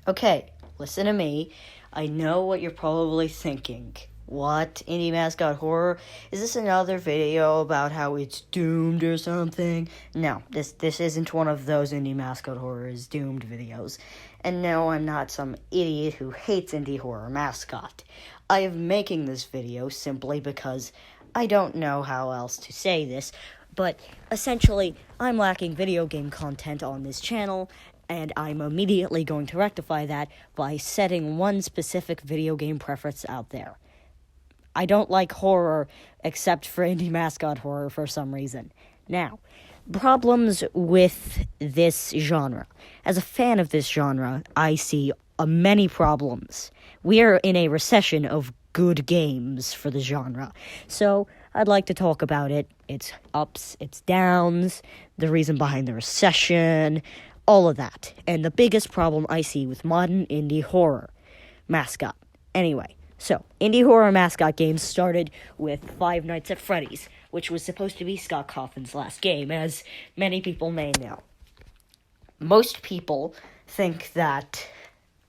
Okay, listen to me. I know what you're probably thinking. What? Indie mascot horror? Is this another video about how it's doomed or something? No, this isn't one of those indie mascot horror is doomed videos. And no, I'm not some idiot who hates indie horror mascot. I am making this video simply because I don't know how else to say this, but essentially, I'm lacking video game content on this channel, and I'm immediately going to rectify that by setting one specific video game preference out there. I don't like horror except for indie mascot horror for some reason. Now, problems with this genre. As a fan of this genre, I see many problems. We are in a recession of good games for the genre. So, I'd like to talk about it, its ups, its downs, the reason behind the recession, all of that. And the biggest problem I see with modern indie horror mascot. Anyway, so indie horror mascot games started with Five Nights at Freddy's, which was supposed to be Scott Cawthon's last game, as many people may know. Most people think that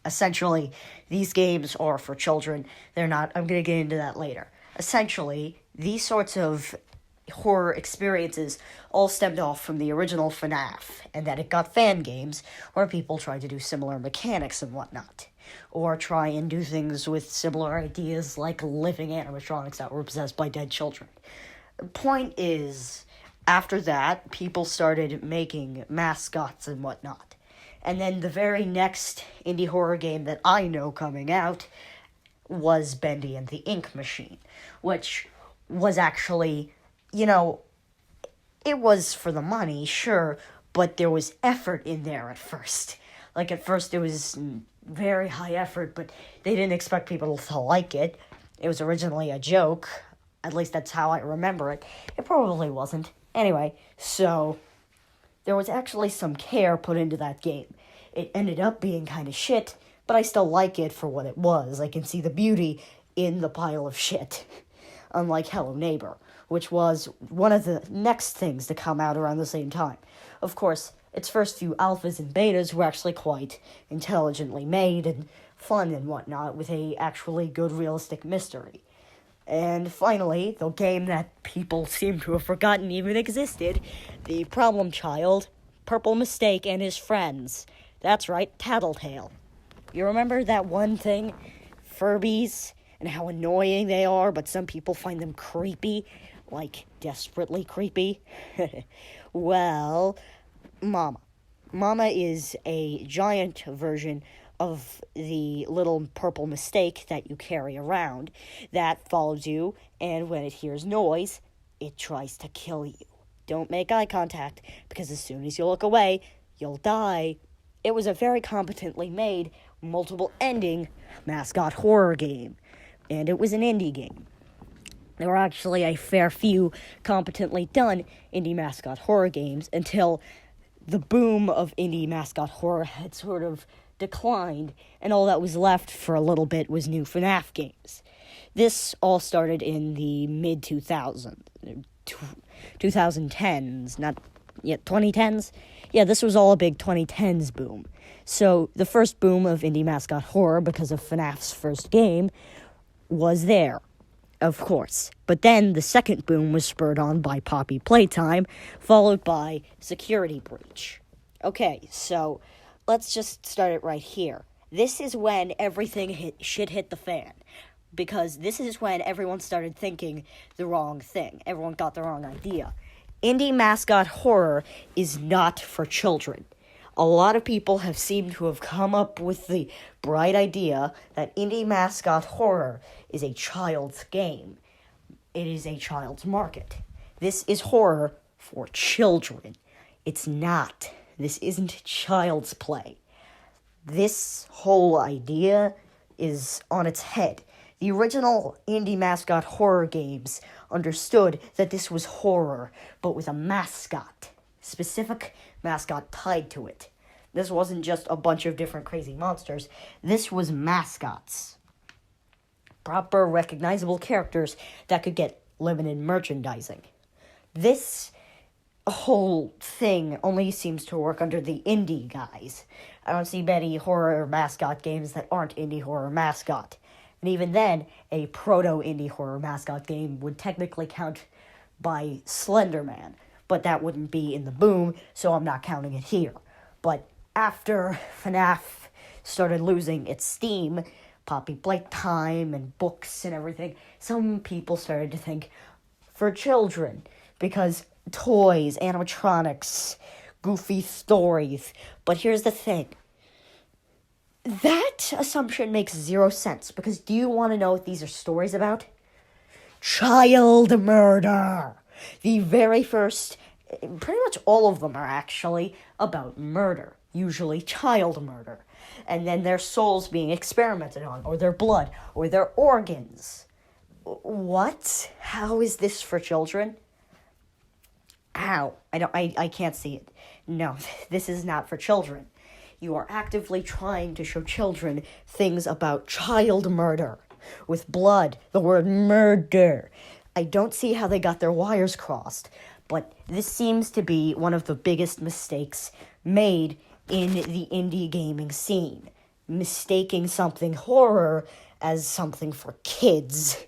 essentially these games are for children. They're not. I'm going to get into that later. Essentially, these sorts of horror experiences all stemmed off from the original FNAF, and that it got fan games where people tried to do similar mechanics and whatnot, or try and do things with similar ideas like living animatronics that were possessed by dead children. The point is, after that, people started making mascots and whatnot. And then the very next indie horror game that I know coming out was Bendy and the Ink Machine, which was actually, it was for the money, sure, but there was effort in there at first. Like, at first it was very high effort, but they didn't expect people to like it. It was originally a joke. At least that's how I remember it. It probably wasn't. Anyway, so there was actually some care put into that game. It ended up being kind of shit, but I still like it for what it was. I can see the beauty in the pile of shit. Unlike Hello Neighbor, which was one of the next things to come out around the same time. Of course, its first few alphas and betas were actually quite intelligently made and fun and whatnot, with a actually good realistic mystery. And finally, the game that people seem to have forgotten even existed, the problem child, Purple Mistake and his friends. That's right, Tattletale. You remember that one thing? Furbies, and how annoying they are, but some people find them creepy, like desperately creepy. Well, Mama. Mama is a giant version of the little purple mistake that you carry around that follows you, and when it hears noise, it tries to kill you. Don't make eye contact, because as soon as you look away, you'll die. It was a very competently made, multiple-ending mascot horror game, and it was an indie game. There were actually a fair few competently done indie mascot horror games until the boom of indie mascot horror had sort of declined, and all that was left for a little bit was new FNAF games. This all started in the mid-2010s, 2010s? Yeah, this was all a big 2010s boom. So the first boom of indie mascot horror, because of FNAF's first game, was there, of course. But then the second boom was spurred on by Poppy Playtime, followed by Security Breach. Okay, so let's just start it right here. This is when everything shit hit the fan, because this is when everyone started thinking the wrong thing. Everyone got the wrong idea. Indie mascot horror is not for children. A lot of people have seemed to have come up with the bright idea that indie mascot horror is a child's game. It is a child's market. This is horror for children. It's not. This isn't child's play. This whole idea is on its head. The original indie mascot horror games understood that this was horror, but with a mascot. Specific mascot tied to it. This wasn't just a bunch of different crazy monsters. This was mascots. Proper, recognizable characters that could get limited merchandising. This whole thing only seems to work under the indie guys. I don't see many horror mascot games that aren't indie horror mascot. And even then, a proto-indie horror mascot game would technically count by Slender Man, but that wouldn't be in the boom, so I'm not counting it here. But after FNAF started losing its steam, Poppy Playtime and books and everything, some people started to think for children, because toys, animatronics, goofy stories. But here's the thing. That assumption makes zero sense, because do you want to know what these are stories about? Child murder! The very first, pretty much all of them are actually about murder, usually child murder. And then their souls being experimented on, or their blood, or their organs. What? How is this for children? How? I can't see it. No, this is not for children. You are actively trying to show children things about child murder. With blood, the word murder. I don't see how they got their wires crossed, but this seems to be one of the biggest mistakes made in the indie gaming scene. Mistaking something horror as something for kids.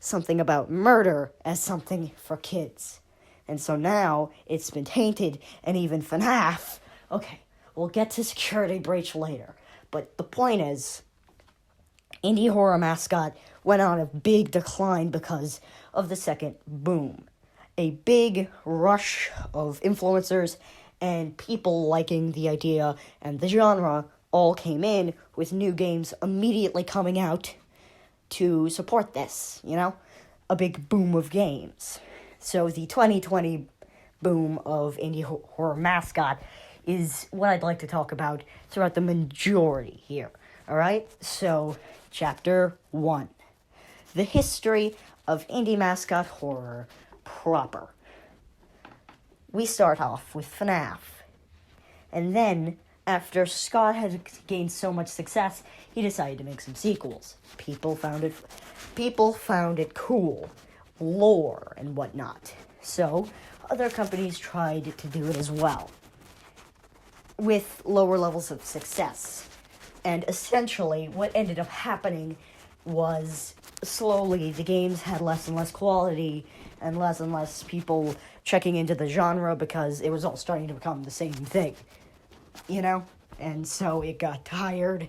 Something about murder as something for kids. And so now it's been tainted, and even FNAF. Okay, we'll get to security breach later. But the point is, indie horror mascot went on a big decline because of the second boom. A big rush of influencers and people liking the idea and the genre all came in with new games immediately coming out to support this, a big boom of games. So the 2020 boom of indie horror mascot is what I'd like to talk about throughout the majority here. Alright? So, Chapter 1. The history of indie mascot horror proper. We start off with FNAF. And then, after Scott had gained so much success, he decided to make some sequels. People found it cool. Lore and whatnot. So, other companies tried to do it as well, with lower levels of success. And essentially, what ended up happening was, slowly, the games had less and less quality, and less people checking into the genre, because it was all starting to become the same thing. And so it got tired.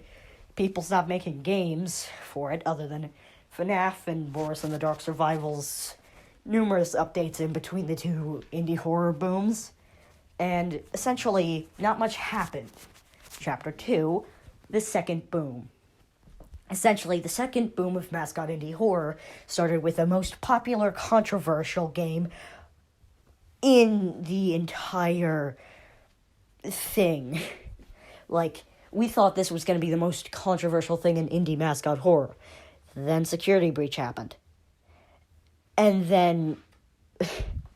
People stopped making games for it, other than FNAF and Boris and the Dark Survival's numerous updates in between the two indie horror booms. And essentially, not much happened. Chapter 2, the second boom. Essentially, the second boom of mascot indie horror started with the most popular controversial game in the entire thing. We thought this was going to be the most controversial thing in indie mascot horror. Then security breach happened. And then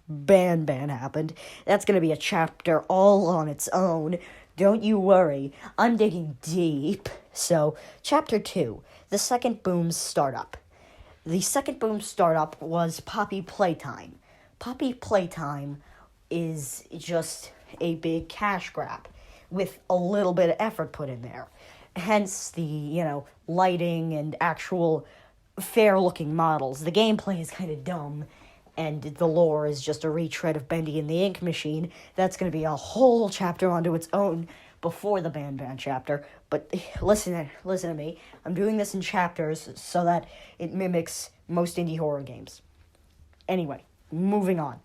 Ban happened. That's going to be a chapter all on its own. Don't you worry. I'm digging deep. So, Chapter 2, the second boom's startup. The second boom's startup was Poppy Playtime. Poppy Playtime is just a big cash grab with a little bit of effort put in there. Hence the, lighting and actual fair-looking models. The gameplay is kind of dumb, and the lore is just a retread of Bendy and the Ink Machine. That's going to be a whole chapter onto its own before the Ban chapter. But listen to me. I'm doing this in chapters so that it mimics most indie horror games. Anyway, moving on.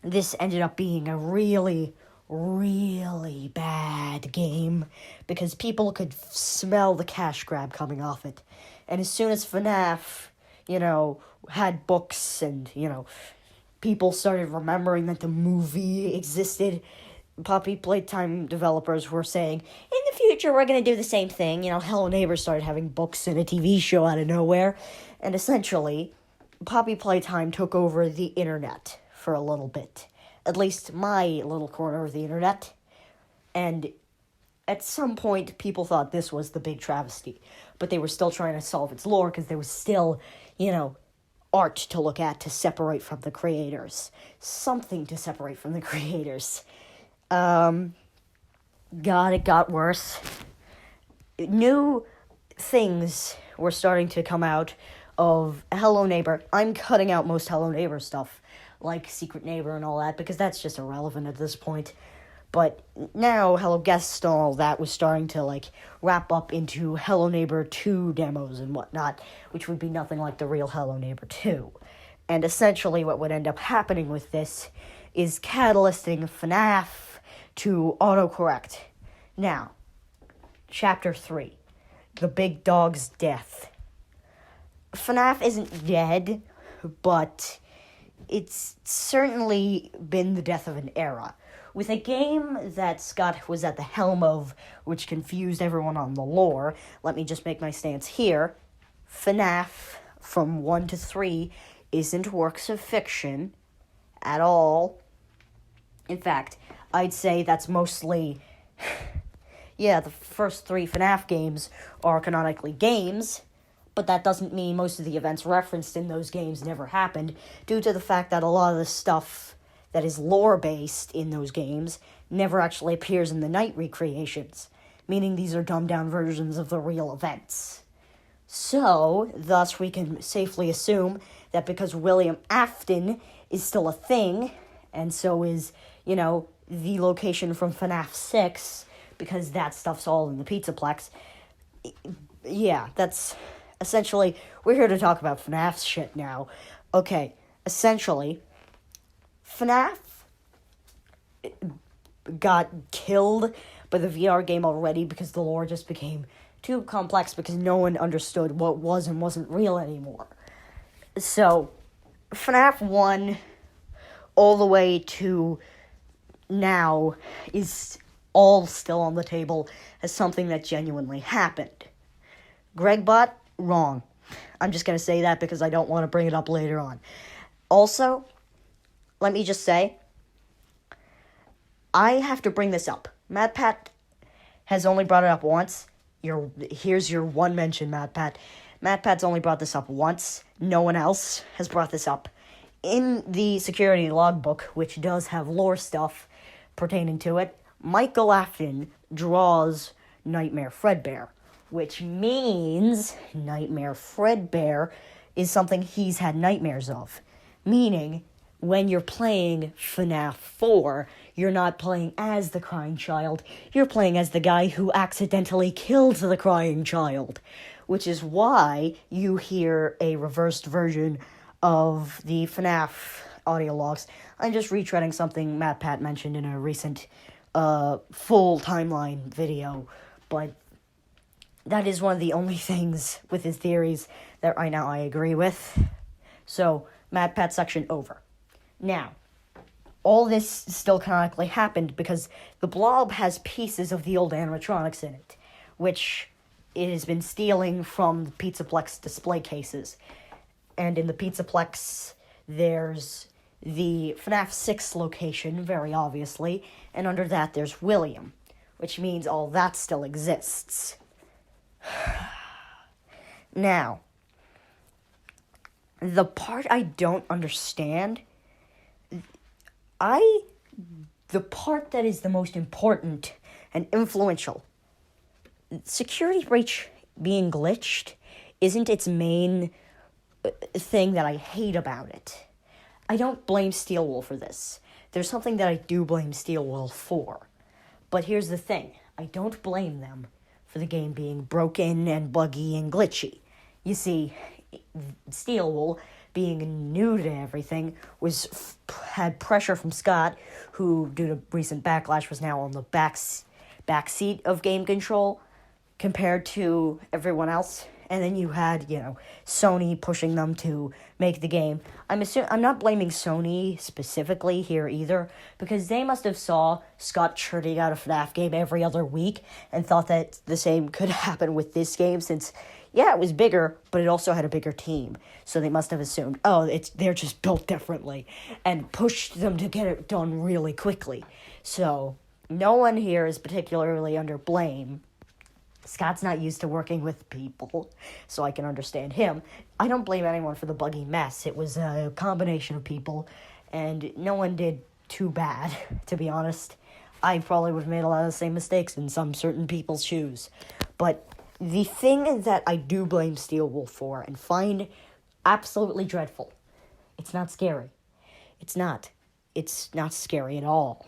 This ended up being a really, really bad game because people could smell the cash grab coming off it. And as soon as FNAF, had books and, people started remembering that the movie existed, Poppy Playtime developers were saying, in the future we're going to do the same thing. Hello Neighbor started having books and a TV show out of nowhere. And essentially, Poppy Playtime took over the internet for a little bit. At least my little corner of the internet. And at some point, people thought this was the big travesty. But they were still trying to solve its lore because there was still, art to look at to separate from the creators. Something to separate from the creators. God, it got worse. New things were starting to come out of Hello Neighbor. I'm cutting out most Hello Neighbor stuff, like Secret Neighbor and all that, because that's just irrelevant at this point. But now Hello Guest and all that was starting to, wrap up into Hello Neighbor 2 demos and whatnot, which would be nothing like the real Hello Neighbor 2. And essentially what would end up happening with this is catalysting FNAF to autocorrect. Now, Chapter 3, The Big Dog's Death. FNAF isn't dead, but it's certainly been the death of an era. With a game that Scott was at the helm of, which confused everyone on the lore, let me just make my stance here. FNAF, from 1 to 3, isn't works of fiction at all. In fact, I'd say that's mostly... yeah, the first 3 FNAF games are canonically games, but that doesn't mean most of the events referenced in those games never happened, due to the fact that a lot of the stuff that is lore-based in those games never actually appears in the night recreations, meaning these are dumbed-down versions of the real events. So, thus we can safely assume that because William Afton is still a thing, and so is, the location from FNAF 6, because that stuff's all in the Pizzaplex. Yeah, that's essentially, we're here to talk about FNAF shit now. Okay, essentially, FNAF got killed by the VR game already because the lore just became too complex because no one understood what was and wasn't real anymore. So, FNAF 1 all the way to now is all still on the table as something that genuinely happened. Gregbot, wrong. I'm just going to say that because I don't want to bring it up later on. Also, let me just say, I have to bring this up. MadPat has only brought it up once. Here's your one mention, MadPat. MadPat's only brought this up once. No one else has brought this up. In the security logbook, which does have lore stuff pertaining to it, Michael Afton draws Nightmare Fredbear, which means Nightmare Fredbear is something he's had nightmares of. Meaning, when you're playing FNAF 4, you're not playing as the crying child, you're playing as the guy who accidentally killed the crying child, which is why you hear a reversed version of the FNAF audio logs. I'm just retreading something MatPat mentioned in a recent full timeline video, but that is one of the only things with his theories that right now I agree with. So, MatPat section over. Now, all this still canonically happened because the Blob has pieces of the old animatronics in it, which it has been stealing from the Pizzaplex display cases. And in the Pizzaplex, there's the FNAF 6 location, very obviously, and under that there's William, which means all that still exists. Now, the part I don't understand, the part that is the most important and influential, security breach being glitched isn't its main thing that I hate about it. I don't blame Steelwool for this. There's something that I do blame Steelwool for. But here's the thing. I don't blame them for the game being broken and buggy and glitchy. You see, Steelwool, being new to everything, had pressure from Scott, who, due to recent backlash, was now on the back seat of game control compared to everyone else. And then you had, Sony pushing them to make the game. I'm not blaming Sony specifically here either, because they must have saw Scott churning out a FNAF game every other week and thought that the same could happen with this game, since, it was bigger, but it also had a bigger team. So they must have assumed, they're just built differently, and pushed them to get it done really quickly. So no one here is particularly under blame. Scott's not used to working with people, so I can understand him. I don't blame anyone for the buggy mess. It was a combination of people, and no one did too bad, to be honest. I probably would have made a lot of the same mistakes in some certain people's shoes. But the thing that I do blame Steel Wolf for and find absolutely dreadful, it's not scary. It's not. It's not scary at all.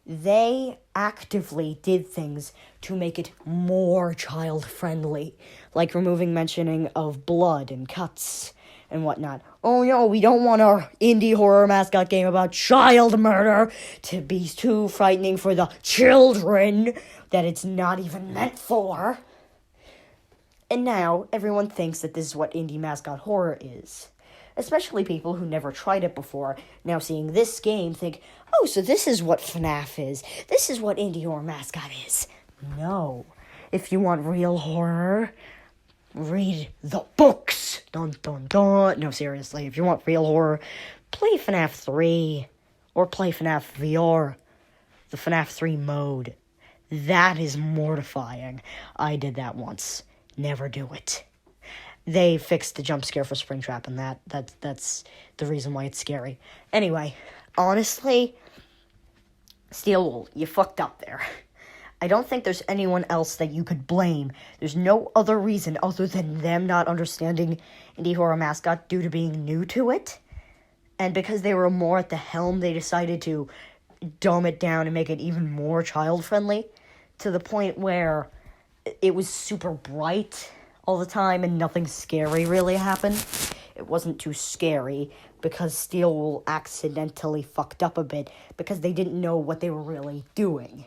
They actively did things to make it more child-friendly, like removing mentioning of blood and cuts and whatnot. Oh no, we don't want our indie horror mascot game about child murder to be too frightening for the children that it's not even meant for. And now, everyone thinks that this is what indie mascot horror is. Especially people who never tried it before, now seeing this game think, oh, so this is what FNAF is. This is what indie horror mascot is. No. If you want real horror, read the books. Dun, dun, dun. No, seriously, if you want real horror, play FNAF 3. Or play FNAF VR. The FNAF 3 mode. That is mortifying. I did that once. Never do it. They fixed the jump scare for Springtrap, and that's the reason why it's scary. Anyway, honestly, Steel Wool, you fucked up there. I don't think there's anyone else that you could blame. There's no other reason other than them not understanding indie horror mascot due to being new to it. And because they were more at the helm, they decided to dumb it down and make it even more child-friendly, to the point where it was super bright all the time and nothing scary really happened. It wasn't too scary because Steel Wool accidentally fucked up a bit because they didn't know what they were really doing.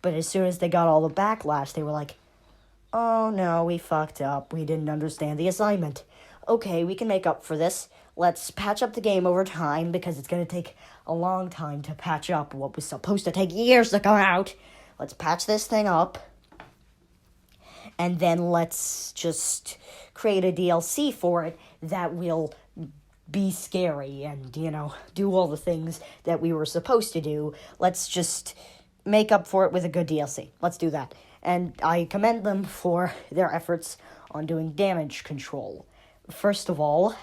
But as soon as they got all the backlash, they were like, oh no, we fucked up. We didn't understand the assignment. Okay, we can make up for this. Let's patch up the game over time because it's going to take a long time to patch up what was supposed to take years to come out. Let's patch this thing up. And then let's just create a DLC for it that will be scary and, do all the things that we were supposed to do. Let's just make up for it with a good DLC. Let's do that. And I commend them for their efforts on doing damage control. First of all,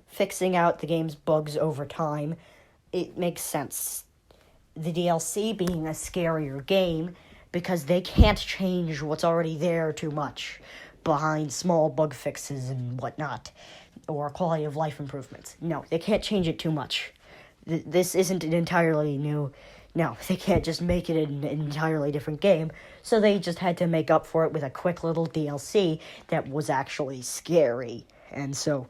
fixing out the game's bugs over time, it makes sense. The DLC being a scarier game, because they can't change what's already there too much behind small bug fixes and whatnot, or quality of life improvements. No, they can't change it too much. This isn't an entirely new... No, they can't just make it an entirely different game, so they just had to make up for it with a quick little DLC that was actually scary. And so,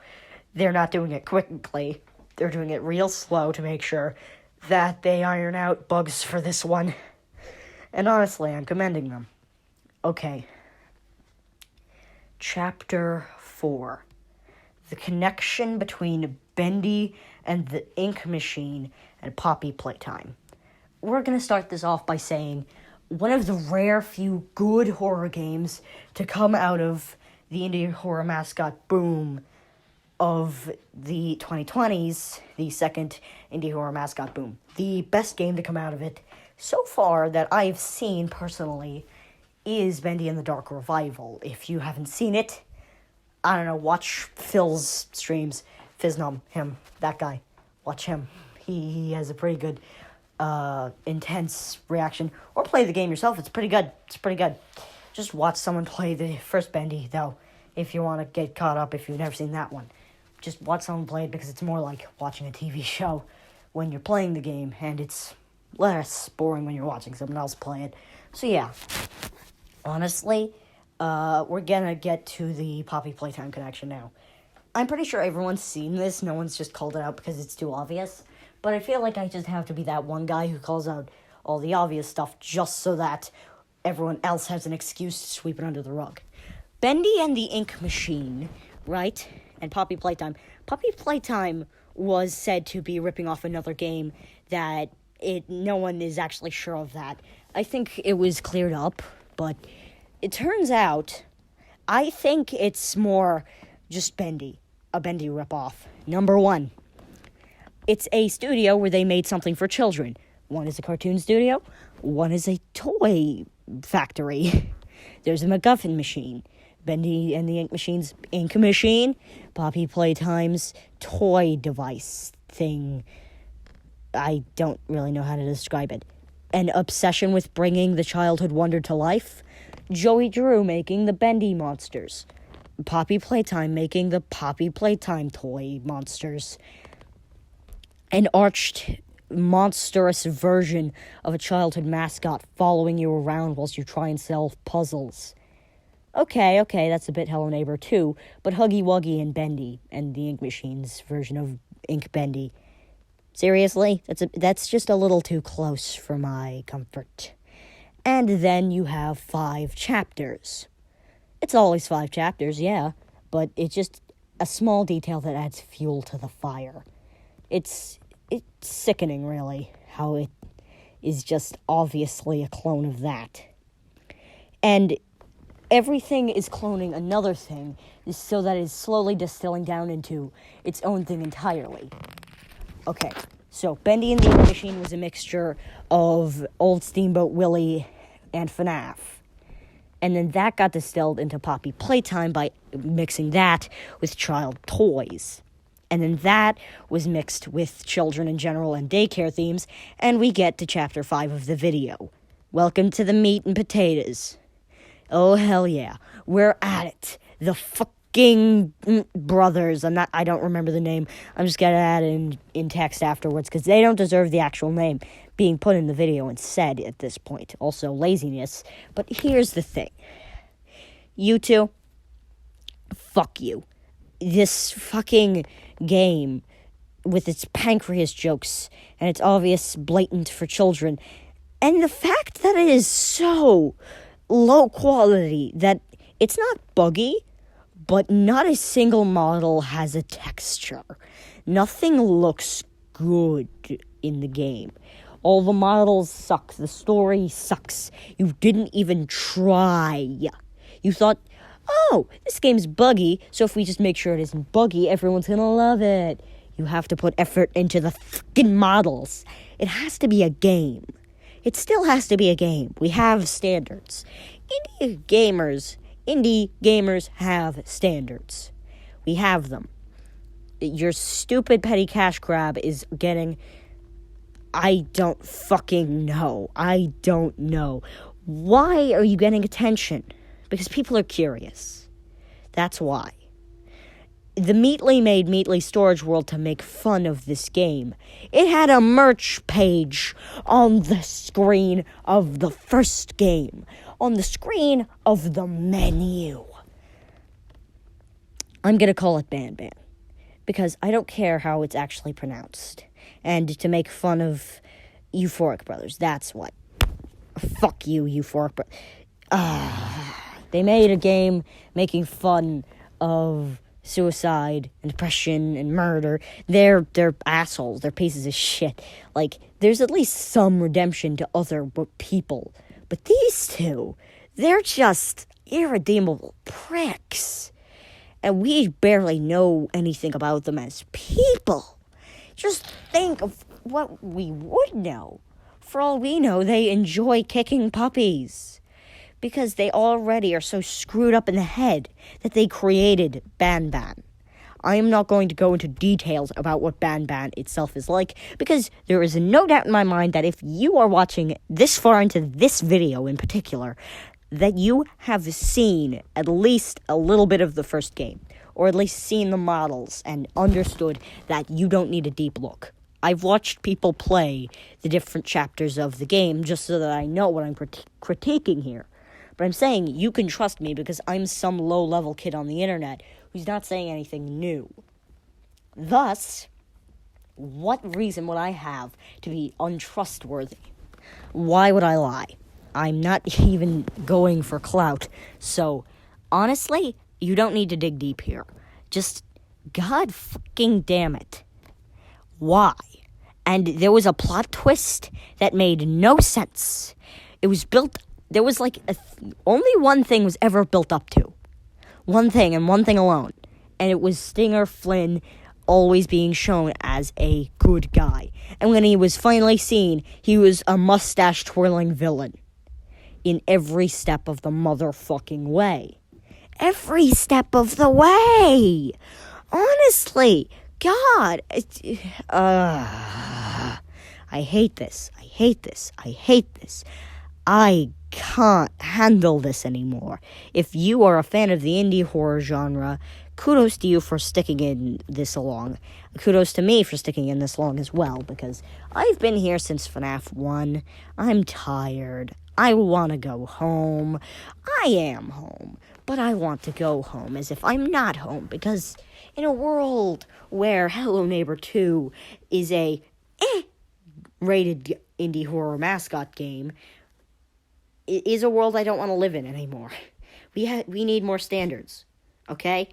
they're not doing it quickly, they're doing it real slow to make sure that they iron out bugs for this one. And honestly, I'm commending them. Okay. Chapter 4. The connection between Bendy and the ink machine and Poppy Playtime. We're going to start this off by saying one of the rare few good horror games to come out of the indie horror mascot boom of the 2020s, the second indie horror mascot boom. The best game to come out of it so far that I've seen personally is Bendy and the Dark Revival. If you haven't seen it, I don't know, watch Phil's streams. Fiznum, him, that guy. Watch him. He has a pretty good, intense reaction. Or play the game yourself. It's pretty good. Just watch someone play the first Bendy, though, if you want to get caught up if you've never seen that one. Just watch someone play it because it's more like watching a TV show when you're playing the game, and it's less boring when you're watching someone else play it. So yeah, honestly, we're gonna get to the Poppy Playtime connection now. I'm pretty sure everyone's seen this, no one's just called it out because it's too obvious, but I feel like I just have to be that one guy who calls out all the obvious stuff just so that everyone else has an excuse to sweep it under the rug. Bendy and the Ink Machine, right, and Poppy Playtime. Poppy Playtime was said to be ripping off another game that no one is actually sure of that. I think it was cleared up, but it turns out I think it's more just Bendy, a Bendy ripoff. Number one, it's a studio where they made something for children. One is a cartoon studio, one is a toy factory. There's a MacGuffin machine. Bendy and the Ink Machine's ink machine. Poppy Playtime's toy device thing. I don't really know how to describe it. an obsession with bringing the childhood wonder to life. Joey Drew making the Bendy monsters. Poppy Playtime making the Poppy Playtime toy monsters. An arched, monstrous version of a childhood mascot following you around whilst you try and solve puzzles. Okay, that's a bit Hello Neighbor too, but Huggy Wuggy and Bendy, and the Ink Machine's version of Ink Bendy. Seriously? That's just a little too close for my comfort. And then you have 5 chapters. It's always 5 chapters, yeah, but it's just a small detail that adds fuel to the fire. It's sickening, really, how it is just obviously a clone of that. And everything is cloning another thing, so that it's slowly distilling down into its own thing entirely. Okay, so Bendy and the Ink Machine was a mixture of Old Steamboat Willie and FNAF. And then that got distilled into Poppy Playtime by mixing that with child toys. And then that was mixed with children in general and daycare themes, and we get to Chapter 5 of the video. Welcome to the meat and potatoes. Oh, hell yeah. We're at it. The fucking brothers. I don't remember the name. I'm just gonna add it in text afterwards, because they don't deserve the actual name being put in the video and said at this point. Also, laziness. But here's the thing. You two, fuck you. This fucking game, with its pancreas jokes, and its obvious blatant for children, and the fact that it is so low quality that it's not buggy, but not a single model has a texture. Nothing looks good in the game. All the models suck. The story sucks. You didn't even try. You thought, oh, this game's buggy, so if we just make sure it isn't buggy, everyone's gonna love it. You have to put effort into the fucking models. It has to be a game. It still has to be a game. We have standards. Indie gamers have standards. We have them. Your stupid petty cash grab is getting... I don't fucking know. I don't know. Why are you getting attention? Because people are curious. That's why. The Meatly made Meatly Storage World to make fun of this game. It had a merch page on the screen of the first game. On the screen of the menu. I'm gonna call it Ban Ban. Because I don't care how it's actually pronounced. And to make fun of Euphoric Brothers. That's what. Fuck you, Euphoric Brothers. They made a game making fun of suicide and depression and murder. They're assholes. They're pieces of shit. Like, there's at least some redemption to other people. But these two, they're just irredeemable pricks. And we barely know anything about them as people. Just think of what we would know. For all we know, they enjoy kicking puppies. Because they already are so screwed up in the head that they created Ban Ban. I am not going to go into details about what Ban Ban itself is like, because there is no doubt in my mind that if you are watching this far into this video in particular, that you have seen at least a little bit of the first game, or at least seen the models and understood that you don't need a deep look. I've watched people play the different chapters of the game just so that I know what I'm critiquing here. But I'm saying you can trust me because I'm some low-level kid on the internet who's not saying anything new. Thus, what reason would I have to be untrustworthy? Why would I lie? I'm not even going for clout. So, honestly, you don't need to dig deep here. Just, God fucking damn it. Why? And there was a plot twist that made no sense. It was built... There was only one thing was ever built up to. One thing and one thing alone. And it was Stinger Flynn always being shown as a good guy. And when he was finally seen, he was a mustache-twirling villain. In every step of the motherfucking way. Every step of the way! Honestly, God. I hate this. I hate this. I hate this. I can't handle this anymore. If you are a fan of the indie horror genre, kudos to you for sticking in this long. Kudos to me for sticking in this long as well, because I've been here since FNAF 1. I'm tired. I want to go home. I am home, but I want to go home as if I'm not home, because in a world where Hello Neighbor 2 is a rated indie horror mascot game, it is a world I don't want to live in anymore. We need more standards, okay?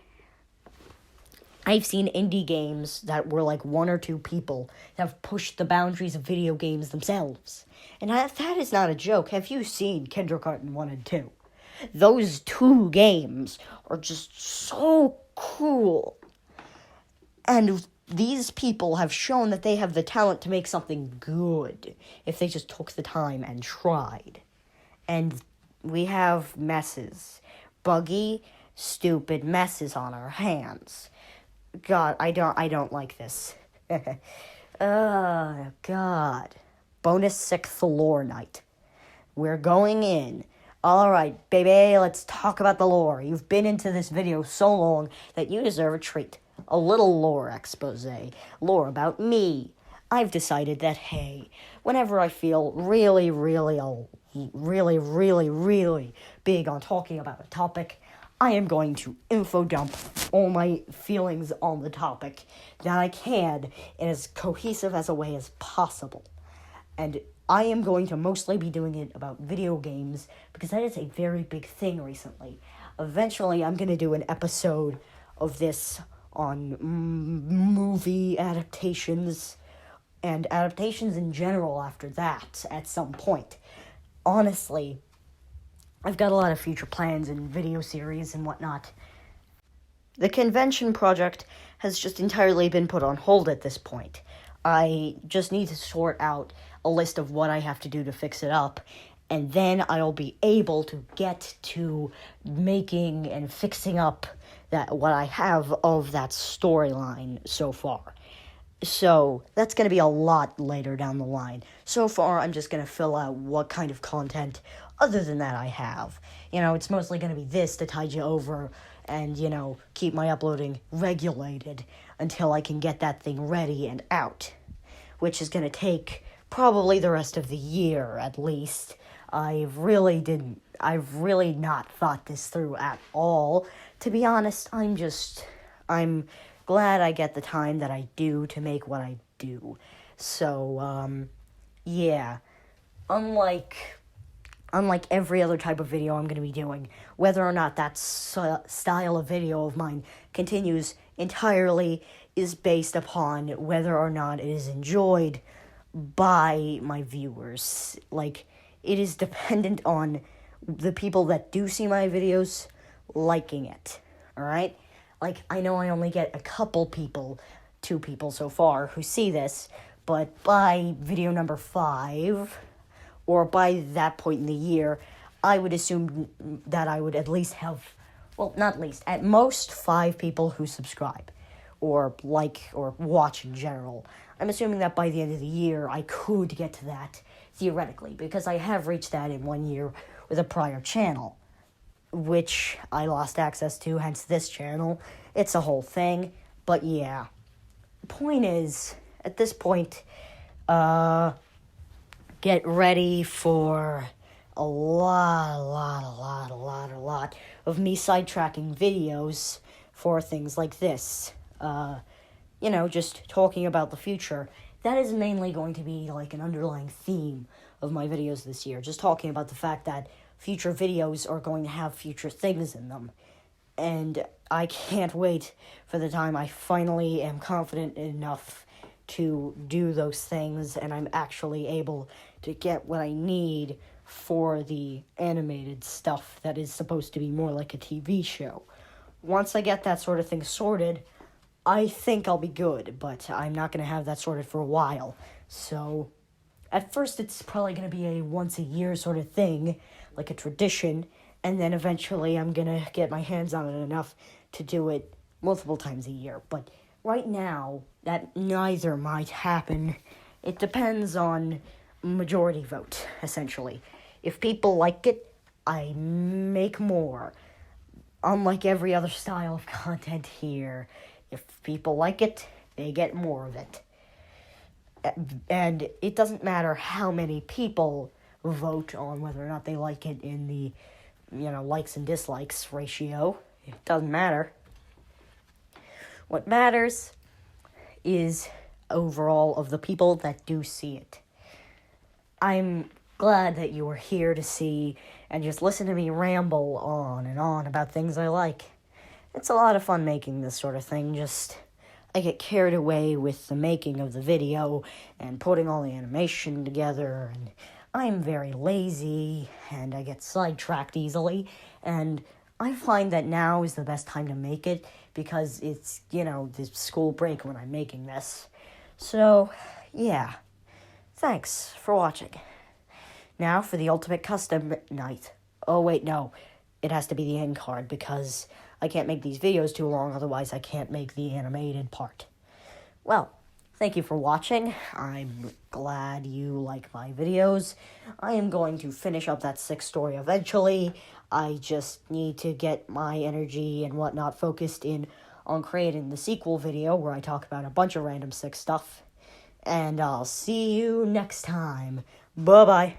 I've seen indie games that were like one or two people that have pushed the boundaries of video games themselves. And that is not a joke. Have you seen Kindergarten 1 and 2? Those two games are just so cool. And these people have shown that they have the talent to make something good if they just took the time and tried. And we have messes. Buggy, stupid messes on our hands. God, I don't like this. Oh, God. Bonus 6th lore night. We're going in. Alright, baby, let's talk about the lore. You've been into this video so long that you deserve a treat. A little lore expose. Lore about me. I've decided that, hey, whenever I feel really big on talking about a topic, I am going to info dump all my feelings on the topic that I can in as cohesive as a way as possible. And I am going to mostly be doing it about video games because that is a very big thing recently. Eventually, I'm going to do an episode of this on movie adaptations and adaptations in general after that at some point. Honestly, I've got a lot of future plans and video series and whatnot. The convention project has just entirely been put on hold at this point. I just need to sort out a list of what I have to do to fix it up, and then I'll be able to get to making and fixing up that what I have of that storyline so far. So that's going to be a lot later down the line. So far, I'm just going to fill out what kind of content other than that I have. It's mostly going to be this to tide you over and, keep my uploading regulated until I can get that thing ready and out, which is going to take probably the rest of the year at least. I've really not thought this through at all. To be honest, I'm glad I get the time that I do to make what I do. So, yeah. Unlike every other type of video I'm going to be doing, whether or not that style of video of mine continues entirely is based upon whether or not it is enjoyed by my viewers. It is dependent on the people that do see my videos liking it, alright? I know I only get a couple people, 2 people so far, who see this, but by video number 5, or by that point in the year, I would assume that I would at least have, well, not least, at most 5 people who subscribe, or or watch in general. I'm assuming that by the end of the year, I could get to that, theoretically, because I have reached that in 1 year with a prior channel, which I lost access to, hence this channel. It's a whole thing, but yeah. Point is, at this point, get ready for a lot of me sidetracking videos for things like this. Just talking about the future. That is mainly going to be an underlying theme of my videos this year. Just talking about the fact that future videos are going to have future things in them. And I can't wait for the time I finally am confident enough to do those things and I'm actually able to get what I need for the animated stuff that is supposed to be more like a TV show. Once I get that sort of thing sorted, I think I'll be good, but I'm not going to have that sorted for a while. So, at first it's probably going to be a once-a-year sort of thing, like a tradition, and then eventually I'm going to get my hands on it enough to do it multiple times a year. But right now, that neither might happen It depends on majority vote, essentially. If people like it, I make more. Unlike every other style of content here, if people like it, they get more of it. And it doesn't matter how many people vote on whether or not they like it in the, likes and dislikes ratio. It doesn't matter. What matters is overall of the people that do see it. I'm glad that you were here to see and just listen to me ramble on and on about things I like. It's a lot of fun making this sort of thing, I get carried away with the making of the video and putting all the animation together, and I'm very lazy, and I get sidetracked easily, and I find that now is the best time to make it, because it's, the school break when I'm making this. So, yeah. Thanks for watching. Now for the ultimate custom night. Oh, wait, no. It has to be the end card, because I can't make these videos too long, otherwise I can't make the animated part. Well, thank you for watching. I'm glad you like my videos. I am going to finish up that 6th story eventually. I just need to get my energy and whatnot focused in on creating the sequel video where I talk about a bunch of random 6 stuff. And I'll see you next time. Bye-bye.